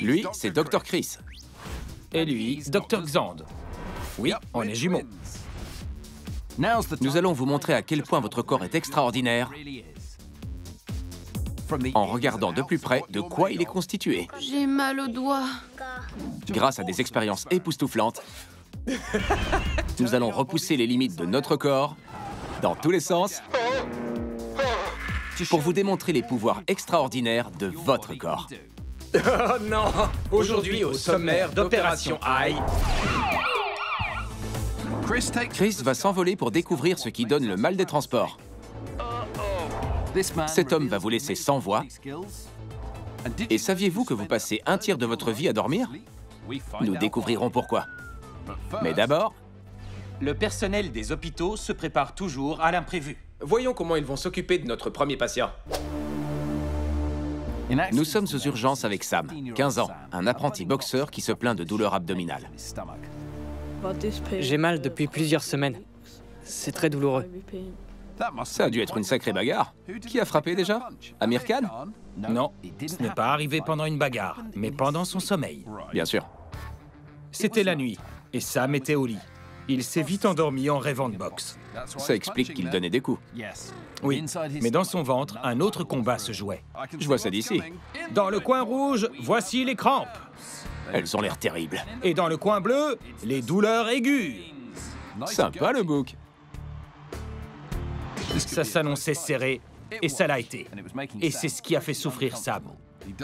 Lui, c'est Dr. Chris. Et lui, Dr. Xand. Oui, on est jumeaux. Nous allons vous montrer à quel point votre corps est extraordinaire en regardant de plus près de quoi il est constitué. J'ai mal au doigt. Grâce à des expériences époustouflantes, nous allons repousser les limites de notre corps dans tous les sens pour vous démontrer les pouvoirs extraordinaires de votre corps. Oh non! Aujourd'hui, au sommaire d'Opération Aïe. Chris va s'envoler pour découvrir ce qui donne le mal des transports. Cet homme va vous laisser sans voix. Et saviez-vous que vous passez un tiers de votre vie à dormir? Nous découvrirons pourquoi. Mais d'abord, Le personnel des hôpitaux se prépare toujours à l'imprévu. Voyons comment ils vont s'occuper de notre premier patient. nous sommes aux urgences avec Sam, 15 ans, un apprenti boxeur qui se plaint de douleurs abdominales. J'ai mal depuis plusieurs semaines. C'est très douloureux. Ça a dû être une sacrée bagarre. Qui a frappé déjà? Amir Khan? Non, ce n'est pas arrivé pendant une bagarre, mais pendant son sommeil. Bien sûr. C'était la nuit, et Sam était au lit. Il s'est vite endormi en rêvant de boxe. Ça explique qu'il donnait des coups. Oui, mais dans son ventre, un autre combat se jouait. Je vois ça d'ici. Dans le coin rouge, voici les crampes. Elles ont l'air terribles. Et dans le coin bleu, les douleurs aiguës. Sympa le bouc. Ça s'annonçait serré, et ça l'a été. Et c'est ce qui a fait souffrir Sam.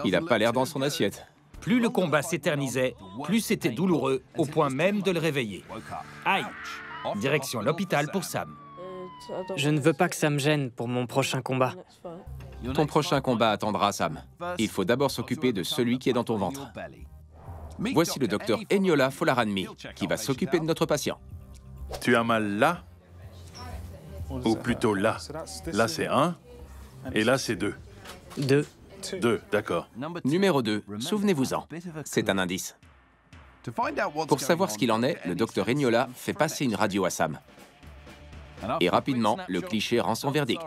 Il a pas l'air dans son assiette. Plus le combat s'éternisait, plus c'était douloureux, au point même de le réveiller. Aïe! Direction l'hôpital pour Sam. Je ne veux pas que ça me gêne pour mon prochain combat. Ton prochain combat attendra, Sam. Il faut d'abord s'occuper de celui qui est dans ton ventre. Voici le docteur Eniola Folaranmi, qui va s'occuper de notre patient. Tu as mal là? Ou plutôt là. Là, c'est 1, et là, c'est 2. 2. 2, d'accord. Numéro 2, souvenez-vous-en. C'est un indice. Pour savoir ce qu'il en est, le docteur Eniola fait passer une radio à Sam. Et rapidement, le cliché rend son verdict.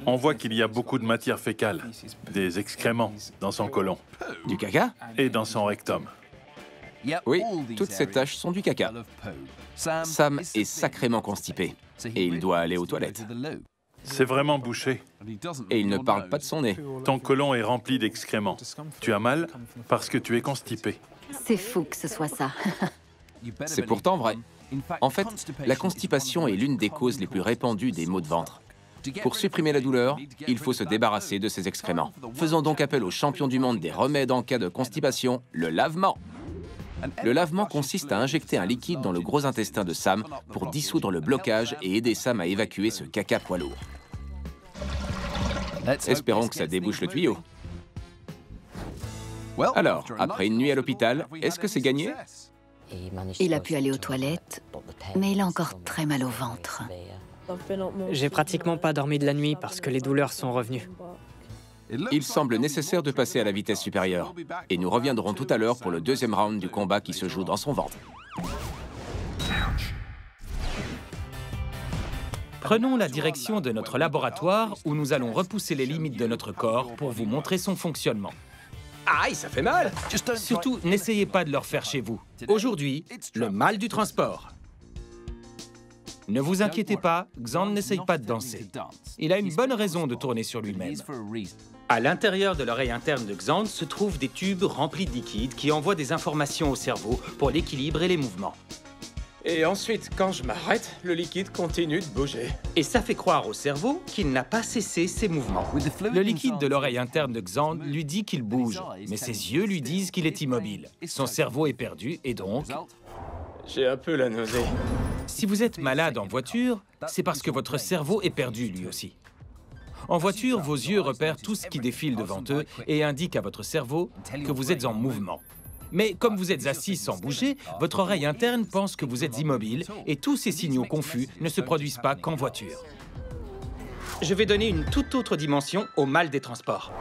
On voit qu'il y a beaucoup de matière fécale, des excréments dans son côlon Du caca? et dans son rectum. Oui, toutes ces taches sont du caca. Sam est sacrément constipé et il doit aller aux toilettes. C'est vraiment bouché. Et il ne parle pas de son nez. Ton côlon est rempli d'excréments. Tu as mal parce que tu es constipé. C'est fou que ce soit ça. C'est pourtant vrai. En fait, la constipation est l'une des causes les plus répandues des maux de ventre. Pour supprimer la douleur, il faut se débarrasser de ces excréments. Faisons donc appel au champion du monde des remèdes en cas de constipation, le lavement. Le lavement consiste à injecter un liquide dans le gros intestin de Sam pour dissoudre le blocage et aider Sam à évacuer ce caca poids lourd. Espérons que ça débouche le tuyau. Alors, après une nuit à l'hôpital, est-ce que c'est gagné? Il a pu aller aux toilettes, mais il a encore très mal au ventre. J'ai pratiquement pas dormi de la nuit parce que les douleurs sont revenues. Il semble nécessaire de passer à la vitesse supérieure. Et nous reviendrons tout à l'heure pour le deuxième round du combat qui se joue dans son ventre. Prenons la direction de notre laboratoire où nous allons repousser les limites de notre corps pour vous montrer son fonctionnement. Aïe, ça fait mal! Surtout, n'essayez pas de le refaire chez vous. Aujourd'hui, le mal du transport. Ne vous inquiétez pas, Xand n'essaye pas de danser. Il a une bonne raison de tourner sur lui-même. À l'intérieur de l'oreille interne de Xand se trouvent des tubes remplis de liquide qui envoient des informations au cerveau pour l'équilibre et les mouvements. Et ensuite, quand je m'arrête, le liquide continue de bouger. Et ça fait croire au cerveau qu'il n'a pas cessé ses mouvements. Le liquide de l'oreille interne de Xand lui dit qu'il bouge, mais ses yeux lui disent qu'il est immobile. Son cerveau est perdu et donc... J'ai un peu la nausée. Si vous êtes malade en voiture, c'est parce que votre cerveau est perdu lui aussi. En voiture, vos yeux repèrent tout ce qui défile devant eux et indiquent à votre cerveau que vous êtes en mouvement. Mais comme vous êtes assis sans bouger, votre oreille interne pense que vous êtes immobile et tous ces signaux confus ne se produisent pas qu'en voiture. Je vais donner une toute autre dimension au mal des transports.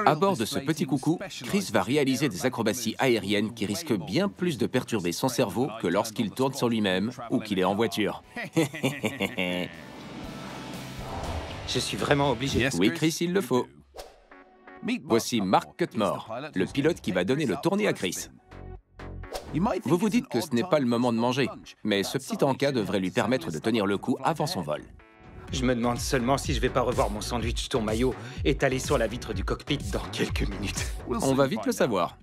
À bord de ce petit coucou, Chris va réaliser des acrobaties aériennes qui risquent bien plus de perturber son cerveau que lorsqu'il tourne sur lui-même ou qu'il est en voiture. Je suis vraiment obligé. Oui, Chris, il le faut. Voici Mark Cutmore, le pilote qui va donner le tournis à Chris. Vous vous dites que ce n'est pas le moment de manger, mais ce petit encas devrait lui permettre de tenir le coup avant son vol. Je me demande seulement si je vais pas revoir mon sandwich ton maillot étalé sur la vitre du cockpit dans quelques minutes. On va vite le savoir.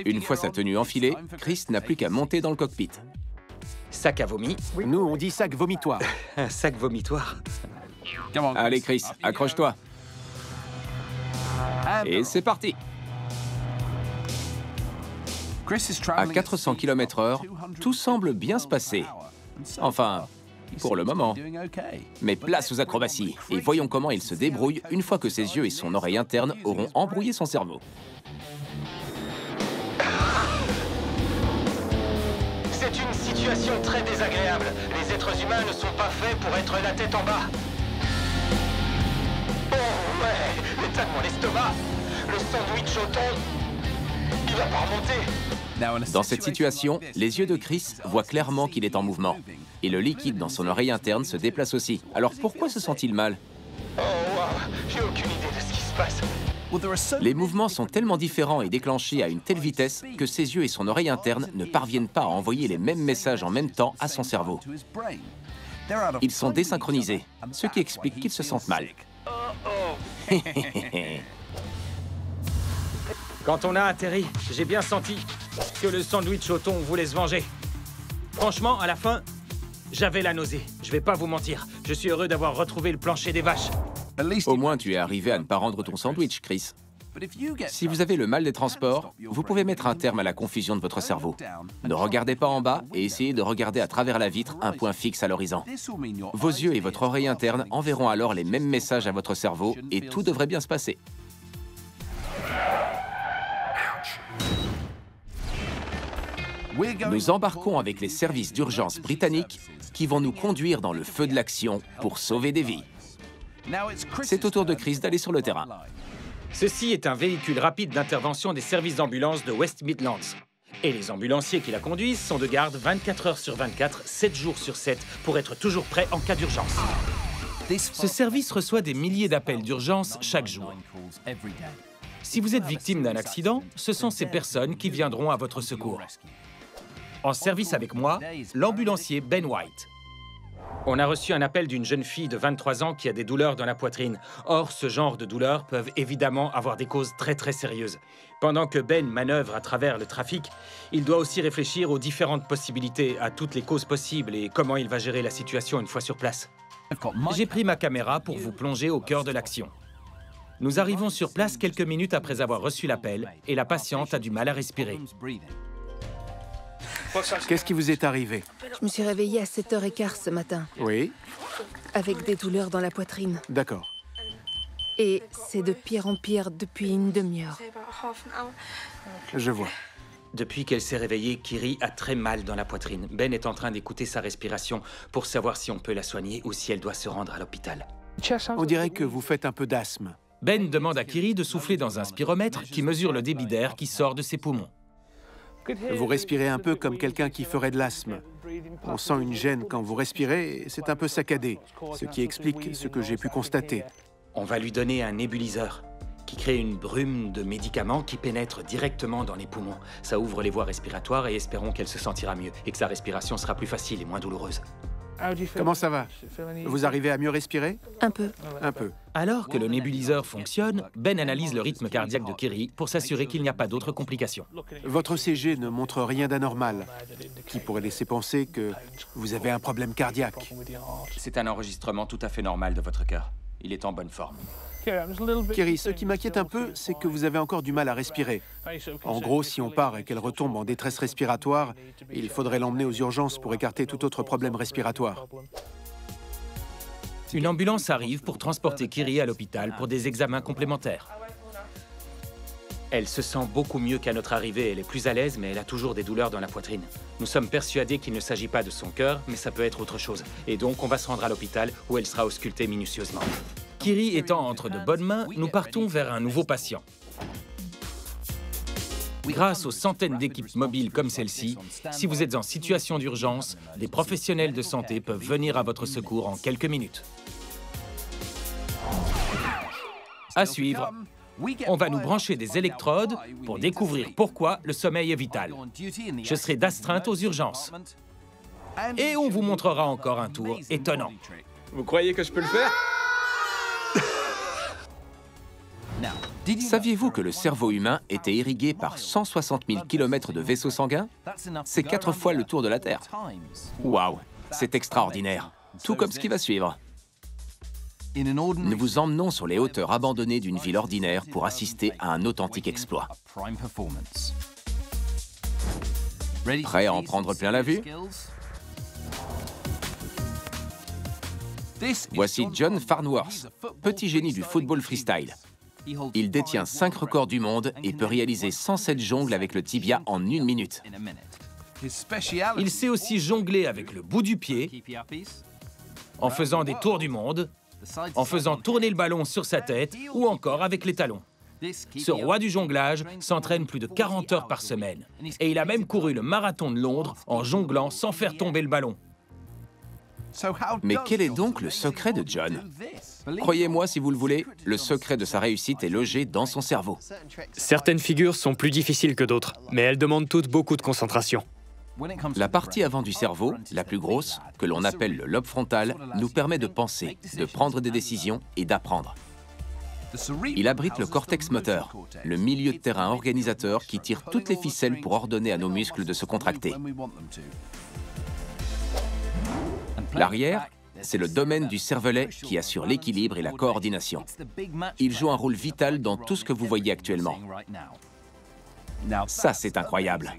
Une fois sa tenue enfilée, Chris n'a plus qu'à monter dans le cockpit. Sac à vomi. Nous, on dit sac vomitoire. Un sac vomitoire. Allez Chris, accroche-toi. Et c'est parti. À 400 km/h, tout semble bien se passer. Enfin, pour le moment. Mais place aux acrobaties, et voyons comment il se débrouille une fois que ses yeux et son oreille interne auront embrouillé son cerveau. C'est une situation très désagréable. Les êtres humains ne sont pas faits pour être la tête en bas. Oh ouais, l'état de mon estomac. Le sandwich au thon, il va pas remonter. Dans cette situation, les yeux de Chris voient clairement qu'il est en mouvement. Et le liquide dans son oreille interne se déplace aussi. Alors pourquoi se sent-il mal? Oh wow, j'ai aucune idée de ce qui se passe. Les mouvements sont tellement différents et déclenchés à une telle vitesse que ses yeux et son oreille interne ne parviennent pas à envoyer les mêmes messages en même temps à son cerveau. Ils sont désynchronisés, ce qui explique qu'il se sente mal. Quand on a atterri, j'ai bien senti que le sandwich au thon voulait se venger. Franchement, à la fin, j'avais la nausée. Je vais pas vous mentir, je suis heureux d'avoir retrouvé le plancher des vaches. Au moins, tu es arrivé à ne pas rendre ton sandwich, Chris. Si vous avez le mal des transports, vous pouvez mettre un terme à la confusion de votre cerveau. Ne regardez pas en bas et essayez de regarder à travers la vitre un point fixe à l'horizon. Vos yeux et votre oreille interne enverront alors les mêmes messages à votre cerveau et tout devrait bien se passer. Nous embarquons avec les services d'urgence britanniques qui vont nous conduire dans le feu de l'action pour sauver des vies. C'est au tour de Chris d'aller sur le terrain. Ceci est un véhicule rapide d'intervention des services d'ambulance de West Midlands. Et les ambulanciers qui la conduisent sont de garde 24 heures sur 24, 7 jours sur 7, pour être toujours prêts en cas d'urgence. Ce service reçoit des milliers d'appels d'urgence chaque jour. Si vous êtes victime d'un accident, ce sont ces personnes qui viendront à votre secours. En service avec moi, l'ambulancier Ben White. On a reçu un appel d'une jeune fille de 23 ans qui a des douleurs dans la poitrine. Or, ce genre de douleurs peuvent évidemment avoir des causes très sérieuses. Pendant que Ben manœuvre à travers le trafic, il doit aussi réfléchir aux différentes possibilités, à toutes les causes possibles et comment il va gérer la situation une fois sur place. J'ai pris ma caméra pour vous plonger au cœur de l'action. Nous arrivons sur place quelques minutes après avoir reçu l'appel et la patiente a du mal à respirer. Qu'est-ce qui vous est arrivé? Je me suis réveillée à 7h15 ce matin. Oui. Avec des douleurs dans la poitrine. D'accord. Et c'est de pire en pire depuis une demi-heure. Je vois. Depuis qu'elle s'est réveillée, Kiri a très mal dans la poitrine. Ben est en train d'écouter sa respiration pour savoir si on peut la soigner ou si elle doit se rendre à l'hôpital. On dirait que vous faites un peu d'asthme. Ben demande à Kiri de souffler dans un spiromètre qui mesure le débit d'air qui sort de ses poumons. Vous respirez un peu comme quelqu'un qui ferait de l'asthme. On sent une gêne quand vous respirez et c'est un peu saccadé, ce qui explique ce que j'ai pu constater. On va lui donner un nébuliseur qui crée une brume de médicaments qui pénètre directement dans les poumons. Ça ouvre les voies respiratoires et espérons qu'elle se sentira mieux et que sa respiration sera plus facile et moins douloureuse. Comment ça va? Vous arrivez à mieux respirer? Un peu. Un peu. Alors que le nébuliseur fonctionne, Ben analyse le rythme cardiaque de Kiri pour s'assurer qu'il n'y a pas d'autres complications. Votre CG ne montre rien d'anormal, qui pourrait laisser penser que vous avez un problème cardiaque. C'est un enregistrement tout à fait normal de votre cœur. Il est en bonne forme. Kiri, ce qui m'inquiète un peu, c'est que vous avez encore du mal à respirer. En gros, si on part et qu'elle retombe en détresse respiratoire, il faudrait l'emmener aux urgences pour écarter tout autre problème respiratoire. Une ambulance arrive pour transporter Kiri à l'hôpital pour des examens complémentaires. Elle se sent beaucoup mieux qu'à notre arrivée. Elle est plus à l'aise, mais elle a toujours des douleurs dans la poitrine. Nous sommes persuadés qu'il ne s'agit pas de son cœur, mais ça peut être autre chose. Et donc, on va se rendre à l'hôpital où elle sera auscultée minutieusement. Kiri étant entre de bonnes mains, nous partons vers un nouveau patient. Grâce aux centaines d'équipes mobiles comme celle-ci, si vous êtes en situation d'urgence, des professionnels de santé peuvent venir à votre secours en quelques minutes. À suivre. On va nous brancher des électrodes pour découvrir pourquoi le sommeil est vital. Je serai d'astreinte aux urgences. Et on vous montrera encore un tour étonnant. Vous croyez que je peux le faire? Saviez-vous que le cerveau humain était irrigué par 160 000 km de vaisseaux sanguins? C'est 4 fois le tour de la Terre. Waouh, c'est extraordinaire. Tout comme ce qui va suivre. Nous vous emmenons sur les hauteurs abandonnées d'une ville ordinaire pour assister à un authentique exploit. Prêt à en prendre plein la vue? Voici John Farnworth, petit génie du football freestyle. Il détient 5 records du monde et peut réaliser 107 jongles avec le tibia en 1 minute. Il sait aussi jongler avec le bout du pied, en faisant des tours du monde, en faisant tourner le ballon sur sa tête ou encore avec les talons. Ce roi du jonglage s'entraîne plus de 40 heures par semaine. Et il a même couru le marathon de Londres en jonglant sans faire tomber le ballon. Mais quel est donc le secret de John? Croyez-moi si vous le voulez, le secret de sa réussite est logé dans son cerveau. Certaines figures sont plus difficiles que d'autres, mais elles demandent toutes beaucoup de concentration. La partie avant du cerveau, la plus grosse, que l'on appelle le lobe frontal, nous permet de penser, de prendre des décisions et d'apprendre. Il abrite le cortex moteur, le milieu de terrain organisateur qui tire toutes les ficelles pour ordonner à nos muscles de se contracter. L'arrière, c'est le domaine du cervelet qui assure l'équilibre et la coordination. Il joue un rôle vital dans tout ce que vous voyez actuellement. Ça, c'est incroyable.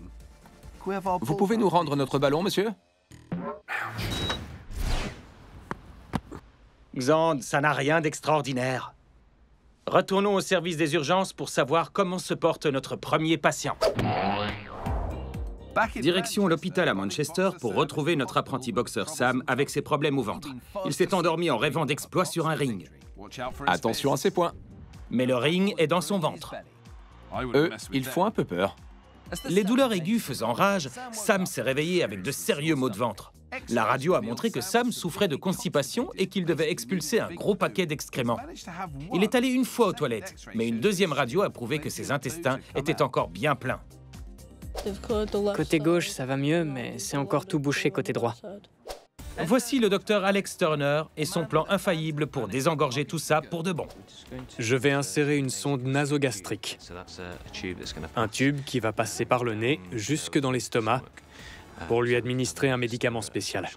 Vous pouvez nous rendre notre ballon, monsieur? Xand, ça n'a rien d'extraordinaire. Retournons au service des urgences pour savoir comment se porte notre premier patient. Direction l'hôpital à Manchester pour retrouver notre apprenti boxeur Sam avec ses problèmes au ventre. Il s'est endormi en rêvant d'exploits sur un ring. Attention à ces points. Mais le ring est dans son ventre. Eux, ils font un peu peur. Les douleurs aiguës faisant rage, Sam s'est réveillé avec de sérieux maux de ventre. La radio a montré que Sam souffrait de constipation et qu'il devait expulser un gros paquet d'excréments. Il est allé une fois aux toilettes, mais une deuxième radio a prouvé que ses intestins étaient encore bien pleins. Côté gauche, ça va mieux, mais c'est encore tout bouché côté droit. Voici le docteur Alex Turner et son plan infaillible pour désengorger tout ça pour de bon. Je vais insérer une sonde nasogastrique, un tube qui va passer par le nez jusque dans l'estomac pour lui administrer un médicament spécial.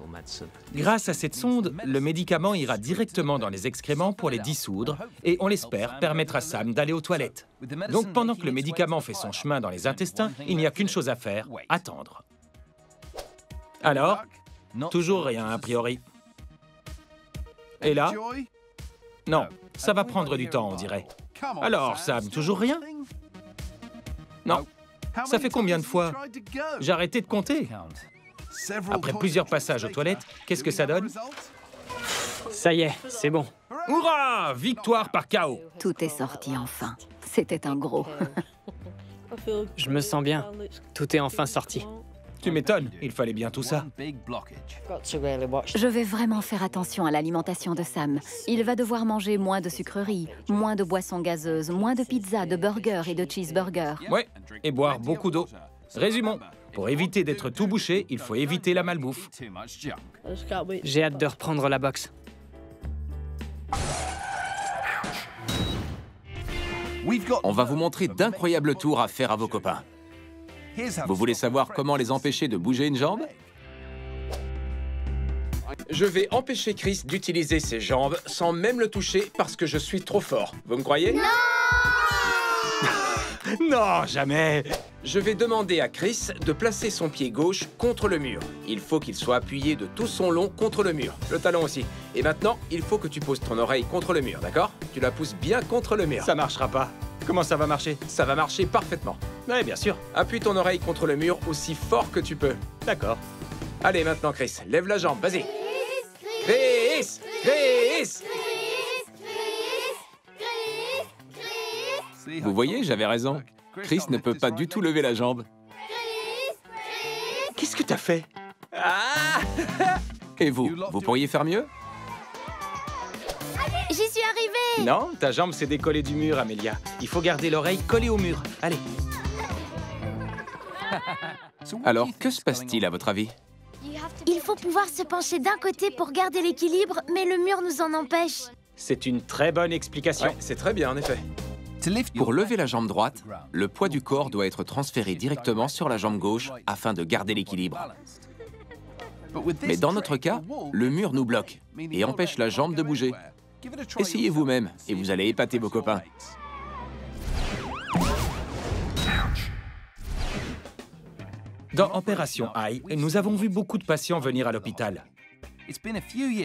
Grâce à cette sonde, le médicament ira directement dans les excréments pour les dissoudre et, on l'espère, permettre à Sam d'aller aux toilettes. Donc pendant que le médicament fait son chemin dans les intestins, il n'y a qu'une chose à faire, attendre. Alors, toujours rien a priori. Et là? Non, ça va prendre du temps, on dirait. Alors, Sam, toujours rien? Non. Ça fait combien de fois? J'ai arrêté de compter. Après plusieurs passages aux toilettes, qu'est-ce que ça donne? Ça y est, c'est bon. Hurrah! Victoire par KO. Tout est sorti enfin. C'était un gros. Je me sens bien. Tout est enfin sorti. Tu m'étonnes, il fallait bien tout ça. Je vais vraiment faire attention à l'alimentation de Sam. Il va devoir manger moins de sucreries, moins de boissons gazeuses, moins de pizzas, de burgers et de cheeseburgers. Ouais, et boire beaucoup d'eau. Résumons. Pour éviter d'être tout bouché, il faut éviter la malbouffe. J'ai hâte de reprendre la boxe. On va vous montrer d'incroyables tours à faire à vos copains. Vous voulez savoir comment les empêcher de bouger une jambe? Je vais empêcher Chris d'utiliser ses jambes sans même le toucher parce que je suis trop fort. Vous me croyez? Non! Non, jamais! Je vais demander à Chris de placer son pied gauche contre le mur. Il faut qu'il soit appuyé de tout son long contre le mur. Le talon aussi. Et maintenant, il faut que tu poses ton oreille contre le mur, d'accord? Tu la pousses bien contre le mur. Ça marchera pas. Comment ça va marcher? Ça va marcher parfaitement. Oui, bien sûr. Appuie ton oreille contre le mur aussi fort que tu peux. D'accord. Allez, maintenant, Chris, lève la jambe, vas-y. Chris! Chris! Vous voyez, j'avais raison. Chris ne peut pas du tout lever la jambe. Qu'est-ce que t'as fait? Ah! Et vous pourriez faire mieux? J'y suis arrivée! arriver! Non, ta jambe s'est décollée du mur, Amelia. Il faut garder l'oreille collée au mur. Allez. Alors, que se passe-t-il à votre avis? Il faut pouvoir se pencher d'un côté pour garder l'équilibre, mais le mur nous en empêche. C'est une très bonne explication. Ouais, c'est très bien, en effet. Pour lever la jambe droite, le poids du corps doit être transféré directement sur la jambe gauche afin de garder l'équilibre. Mais dans notre cas, le mur nous bloque et empêche la jambe de bouger. Essayez vous-même et vous allez épater vos copains. Dans Opération Eye, nous avons vu beaucoup de patients venir à l'hôpital.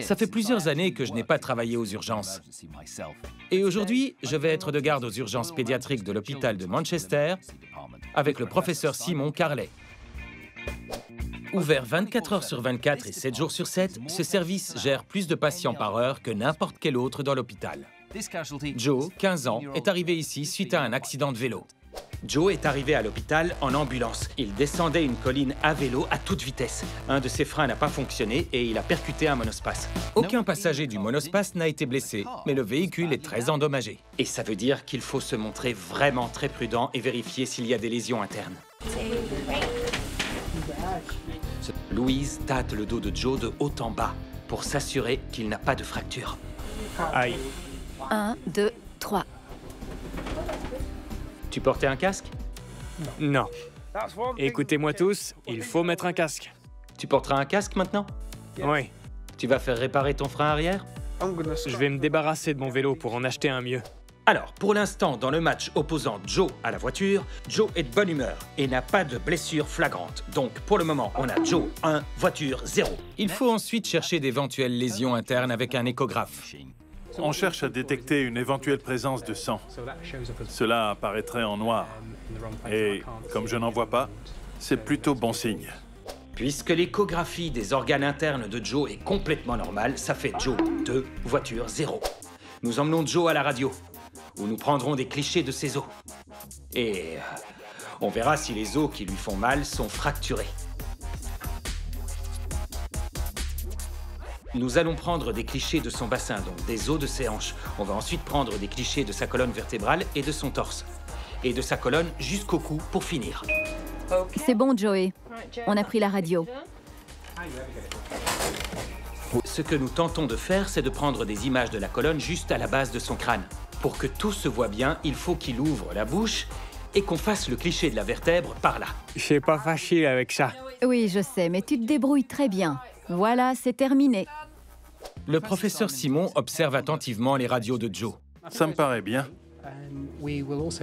Ça fait plusieurs années que je n'ai pas travaillé aux urgences. Et aujourd'hui, je vais être de garde aux urgences pédiatriques de l'hôpital de Manchester avec le professeur Simon Carley. Ouvert 24 heures sur 24 et 7 jours sur 7, ce service gère plus de patients par heure que n'importe quel autre dans l'hôpital. Joe, 15 ans, est arrivé ici suite à un accident de vélo. Joe est arrivé à l'hôpital en ambulance. Il descendait une colline à vélo à toute vitesse. Un de ses freins n'a pas fonctionné et il a percuté un monospace. Aucun passager du monospace n'a été blessé, mais le véhicule est très endommagé. Et ça veut dire qu'il faut se montrer vraiment très prudent et vérifier s'il y a des lésions internes. Louise tâte le dos de Joe de haut en bas pour s'assurer qu'il n'a pas de fracture. Aïe. 1, 2, 3. Tu portais un casque? Non. Écoutez-moi tous, il faut mettre un casque. Tu porteras un casque maintenant? Oui. Tu vas faire réparer ton frein arrière? Je vais me débarrasser de mon vélo pour en acheter un mieux. Alors, pour l'instant, dans le match opposant Joe à la voiture, Joe est de bonne humeur et n'a pas de blessure flagrante. Donc, pour le moment, on a Joe 1, voiture 0. Il faut ensuite chercher d'éventuelles lésions internes avec un échographe. On cherche à détecter une éventuelle présence de sang. Cela apparaîtrait en noir. Et comme je n'en vois pas, c'est plutôt bon signe. Puisque l'échographie des organes internes de Joe est complètement normale, ça fait Joe 2, voiture 0. Nous emmenons Joe à la radio, où nous prendrons des clichés de ses os. Et on verra si les os qui lui font mal sont fracturés. Nous allons prendre des clichés de son bassin, donc des os de ses hanches. On va ensuite prendre des clichés de sa colonne vertébrale et de son torse. Et de sa colonne jusqu'au cou pour finir. C'est bon, Joey. On a pris la radio. Ce que nous tentons de faire, c'est de prendre des images de la colonne juste à la base de son crâne. Pour que tout se voit bien, il faut qu'il ouvre la bouche et qu'on fasse le cliché de la vertèbre par là. C'est pas facile avec ça. Oui, je sais, mais tu te débrouilles très bien. Voilà, c'est terminé. Le professeur Simon observe attentivement les radios de Joe. Ça me paraît bien.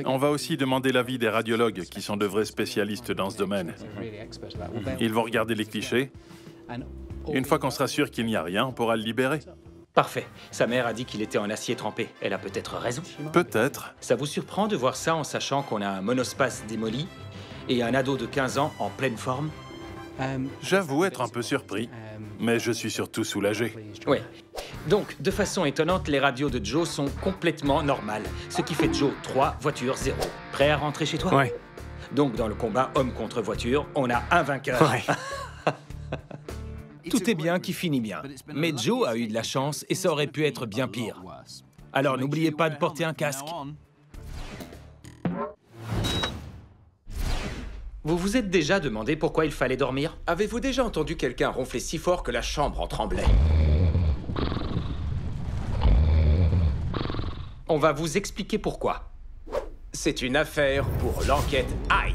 On va aussi demander l'avis des radiologues, qui sont de vrais spécialistes dans ce domaine. Ils vont regarder les clichés. Une fois qu'on sera sûr qu'il n'y a rien, on pourra le libérer. Parfait. Sa mère a dit qu'il était en acier trempé. Elle a peut-être raison. Peut-être. Ça vous surprend de voir ça en sachant qu'on a un monospace démoli et un ado de 15 ans en pleine forme? J'avoue être un peu surpris, mais je suis surtout soulagé. Oui. Donc, de façon étonnante, les radios de Joe sont complètement normales, ce qui fait de Joe 3, voiture 0. Prêt à rentrer chez toi? Ouais. Donc, dans le combat homme contre voiture, on a un vainqueur. Ouais. Tout est bien qui finit bien. Mais Joe a eu de la chance et ça aurait pu être bien pire. Alors, n'oubliez pas de porter un casque. Vous vous êtes déjà demandé pourquoi il fallait dormir? Avez-vous déjà entendu quelqu'un ronfler si fort que la chambre en tremblait? On va vous expliquer pourquoi. C'est une affaire pour l'enquête Eye.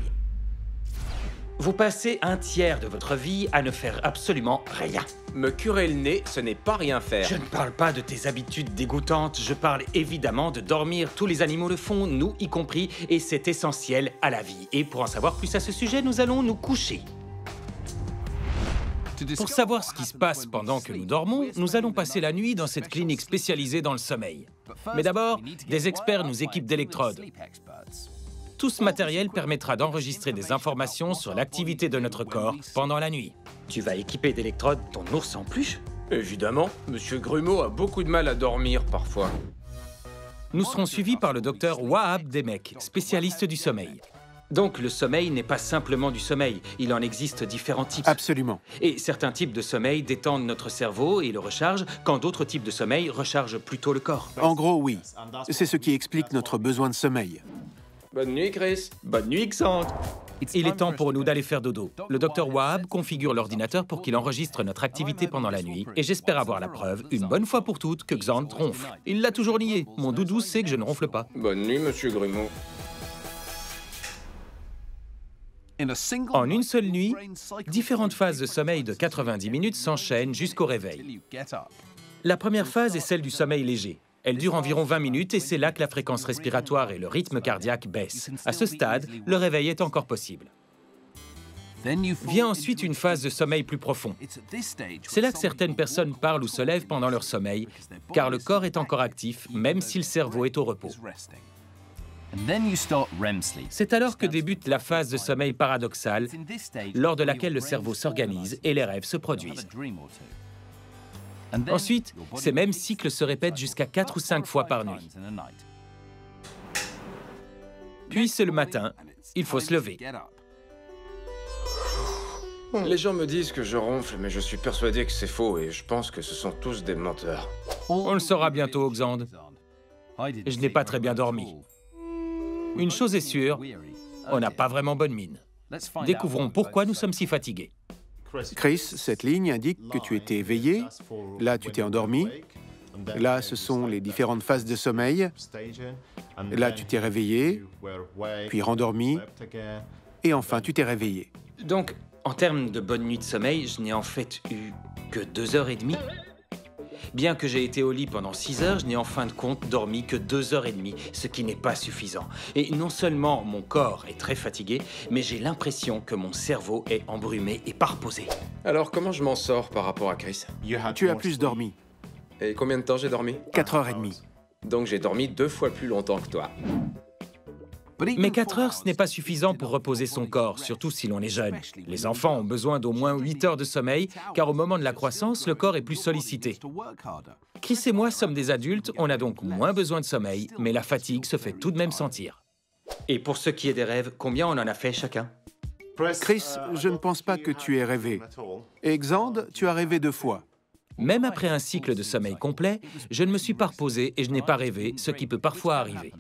Vous passez un tiers de votre vie à ne faire absolument rien. Me curer le nez, ce n'est pas rien faire. Je ne parle pas de tes habitudes dégoûtantes, je parle évidemment de dormir. Tous les animaux le font, nous y compris, et c'est essentiel à la vie. Et pour en savoir plus à ce sujet, nous allons nous coucher. Pour savoir ce qui se passe pendant que nous dormons, nous allons passer la nuit dans cette clinique spécialisée dans le sommeil. Mais d'abord, des experts nous équipent d'électrodes. Tout ce matériel permettra d'enregistrer des informations sur l'activité de notre corps pendant la nuit. Tu vas équiper d'électrodes ton ours en peluche? Évidemment, Monsieur Grumeau a beaucoup de mal à dormir parfois. Nous serons suivis par le docteur Wahab Demek, spécialiste du sommeil. Donc le sommeil n'est pas simplement du sommeil, il en existe différents types. Absolument. Et certains types de sommeil détendent notre cerveau et le rechargent, quand d'autres types de sommeil rechargent plutôt le corps. En gros, oui. C'est ce qui explique notre besoin de sommeil. Bonne nuit, Chris. Bonne nuit, Xand. Il est temps pour nous d'aller faire dodo. Le docteur Wahab configure l'ordinateur pour qu'il enregistre notre activité pendant la nuit, et j'espère avoir la preuve, une bonne fois pour toutes, que Xand ronfle. Il l'a toujours nié. Mon doudou sait que je ne ronfle pas. Bonne nuit, monsieur Grumeau. En une seule nuit, différentes phases de sommeil de 90 minutes s'enchaînent jusqu'au réveil. La première phase est celle du sommeil léger. Elle dure environ 20 minutes et c'est là que la fréquence respiratoire et le rythme cardiaque baissent. À ce stade, le réveil est encore possible. Vient ensuite une phase de sommeil plus profond. C'est là que certaines personnes parlent ou se lèvent pendant leur sommeil, car le corps est encore actif, même si le cerveau est au repos. C'est alors que débute la phase de sommeil paradoxal, lors de laquelle le cerveau s'organise et les rêves se produisent. Ensuite, ces mêmes cycles se répètent jusqu'à 4 ou 5 fois par nuit. Puis c'est le matin, il faut se lever. Les gens me disent que je ronfle, mais je suis persuadé que c'est faux et je pense que ce sont tous des menteurs. On le saura bientôt, Xand. Je n'ai pas très bien dormi. Une chose est sûre, on n'a pas vraiment bonne mine. Découvrons pourquoi nous sommes si fatigués. Chris, cette ligne indique que tu étais éveillé. Là, tu t'es endormi. Là, ce sont les différentes phases de sommeil. Là, tu t'es réveillé, puis rendormi. Et enfin, tu t'es réveillé. Donc, en termes de bonne nuit de sommeil, je n'ai en fait eu que 2h30. Bien que j'ai été au lit pendant 6 heures, je n'ai en fin de compte dormi que 2h30, ce qui n'est pas suffisant. Et non seulement mon corps est très fatigué, mais j'ai l'impression que mon cerveau est embrumé et pas reposé. Alors, comment je m'en sors par rapport à Chris? Tu as plus dormi. Et combien de temps j'ai dormi? 4h30. Donc j'ai dormi 2 fois plus longtemps que toi. Mais 4 heures, ce n'est pas suffisant pour reposer son corps, surtout si l'on est jeune. Les enfants ont besoin d'au moins 8 heures de sommeil, car au moment de la croissance, le corps est plus sollicité. Chris et moi sommes des adultes, on a donc moins besoin de sommeil, mais la fatigue se fait tout de même sentir. Et pour ce qui est des rêves, combien on en a fait chacun? Chris, je ne pense pas que tu aies rêvé. Et Xand, tu as rêvé 2 fois. Même après un cycle de sommeil complet, je ne me suis pas reposé et je n'ai pas rêvé, ce qui peut parfois arriver.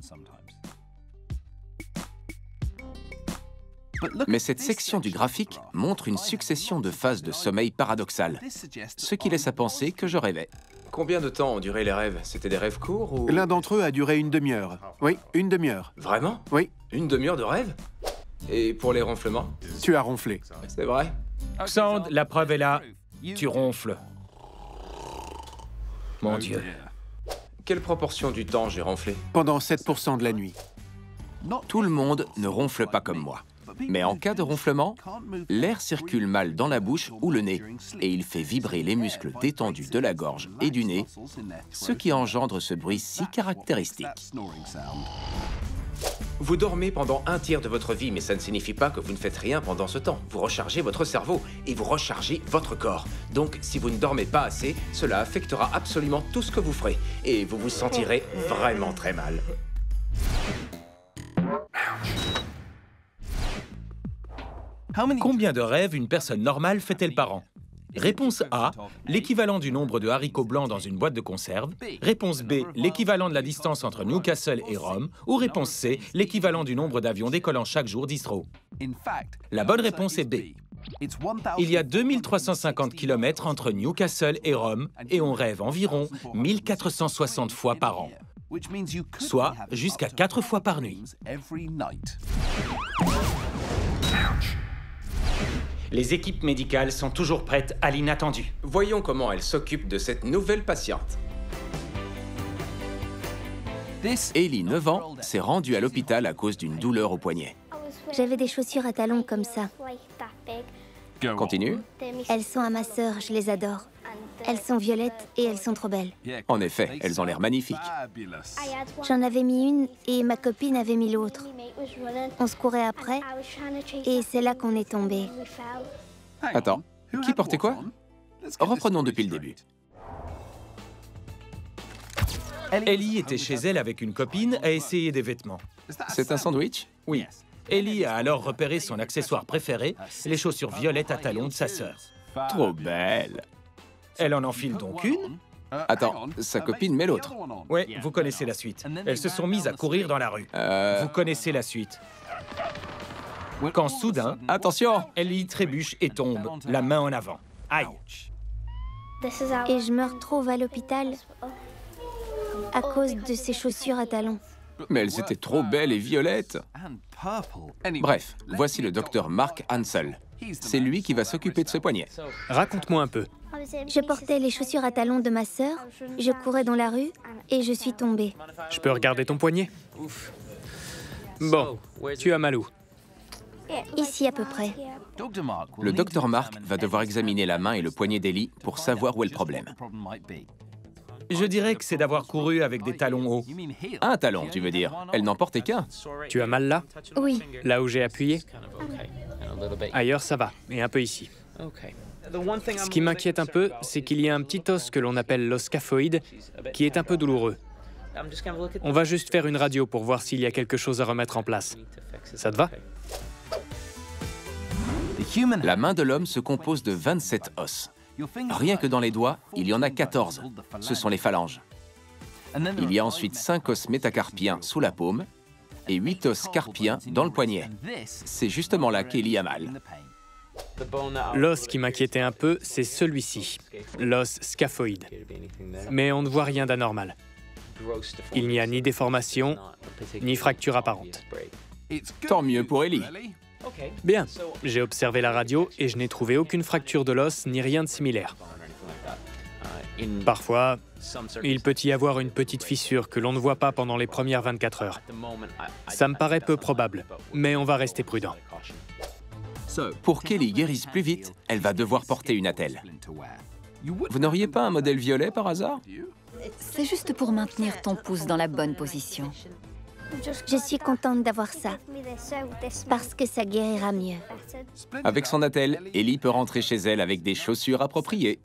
Mais cette section du graphique montre une succession de phases de sommeil paradoxales, ce qui laisse à penser que je rêvais. Combien de temps ont duré les rêves? C'était des rêves courts ou... L'un d'entre eux a duré 1 demi-heure. Oui, 1 demi-heure. Vraiment? Oui. 1 demi-heure de rêve? Et pour les ronflements? Tu as ronflé. C'est vrai? Xand, la preuve est là. Tu ronfles. Mon Dieu. Quelle proportion du temps j'ai ronflé? Pendant 7% de la nuit. Tout le monde ne ronfle pas comme moi. Mais en cas de ronflement, l'air circule mal dans la bouche ou le nez, et il fait vibrer les muscles détendus de la gorge et du nez, ce qui engendre ce bruit si caractéristique. Vous dormez pendant 1/3 de votre vie, mais ça ne signifie pas que vous ne faites rien pendant ce temps. Vous rechargez votre cerveau et vous rechargez votre corps. Donc, si vous ne dormez pas assez, cela affectera absolument tout ce que vous ferez, et vous vous sentirez vraiment très mal. Combien de rêves une personne normale fait-elle par an? Réponse A, l'équivalent du nombre de haricots blancs dans une boîte de conserve. Réponse B, l'équivalent de la distance entre Newcastle et Rome. Ou réponse C, l'équivalent du nombre d'avions décollant chaque jour d'Heathrow. La bonne réponse est B. Il y a 2350 km entre Newcastle et Rome et on rêve environ 1460 fois par an, soit jusqu'à 4 fois par nuit. Les équipes médicales sont toujours prêtes à l'inattendu. Voyons comment elles s'occupent de cette nouvelle patiente. Ellie, 9 ans, s'est rendue à l'hôpital à cause d'une douleur au poignet. J'avais des chaussures à talons comme ça. Continue. Elles sont à ma sœur, je les adore. Elles sont violettes et elles sont trop belles. En effet, elles ont l'air magnifiques. J'en avais mis une et ma copine avait mis l'autre. On se courait après et c'est là qu'on est tombé. Attends, qui portait quoi? Reprenons depuis le début. Ellie était chez elle avec une copine à essayer des vêtements. C'est un sandwich? Oui. Ellie a alors repéré son accessoire préféré, les chaussures violettes à talons de sa sœur. Trop belle. Elle en enfile donc une. Attends, sa copine met l'autre. Oui, vous connaissez la suite. Elles se sont mises à courir dans la rue. Vous connaissez la suite. Quand soudain, attention, Ellie trébuche et tombe, la main en avant. Aïe. Et je me retrouve à l'hôpital à cause de ces chaussures à talons. Mais elles étaient trop belles et violettes. Bref, voici le docteur Mark Hansel. C'est lui qui va s'occuper de ce poignet. Raconte-moi un peu. Je portais les chaussures à talons de ma sœur, je courais dans la rue et je suis tombée. Je peux regarder ton poignet? Bon, tu as mal où? Ici à peu près. Le docteur Mark va devoir examiner la main et le poignet d'Ellie pour savoir où est le problème. Je dirais que c'est d'avoir couru avec des talons hauts. Un talon, tu veux dire? Elle n'en portait qu'un. Tu as mal là? Oui. Là où j'ai appuyé? Ailleurs, ça va, et un peu ici. Ce qui m'inquiète un peu, c'est qu'il y a un petit os que l'on appelle l'os scaphoïde, qui est un peu douloureux. On va juste faire une radio pour voir s'il y a quelque chose à remettre en place. Ça te va? La main de l'homme se compose de 27 os. Rien que dans les doigts, il y en a 14. Ce sont les phalanges. Il y a ensuite 5 os métacarpiens sous la paume et 8 os carpiens dans le poignet. C'est justement là qu'Ellie a mal. L'os qui m'inquiétait un peu, c'est celui-ci, l'os scaphoïde. Mais on ne voit rien d'anormal. Il n'y a ni déformation, ni fracture apparente. Tant mieux pour Ellie. Bien, j'ai observé la radio et je n'ai trouvé aucune fracture de l'os ni rien de similaire. Parfois, il peut y avoir une petite fissure que l'on ne voit pas pendant les premières 24 heures. Ça me paraît peu probable, mais on va rester prudent. Pour qu'Ellie guérisse plus vite, elle va devoir porter une attelle. Vous n'auriez pas un modèle violet par hasard? C'est juste pour maintenir ton pouce dans la bonne position. Je suis contente d'avoir ça, parce que ça guérira mieux. Avec son attelle, Ellie peut rentrer chez elle avec des chaussures appropriées.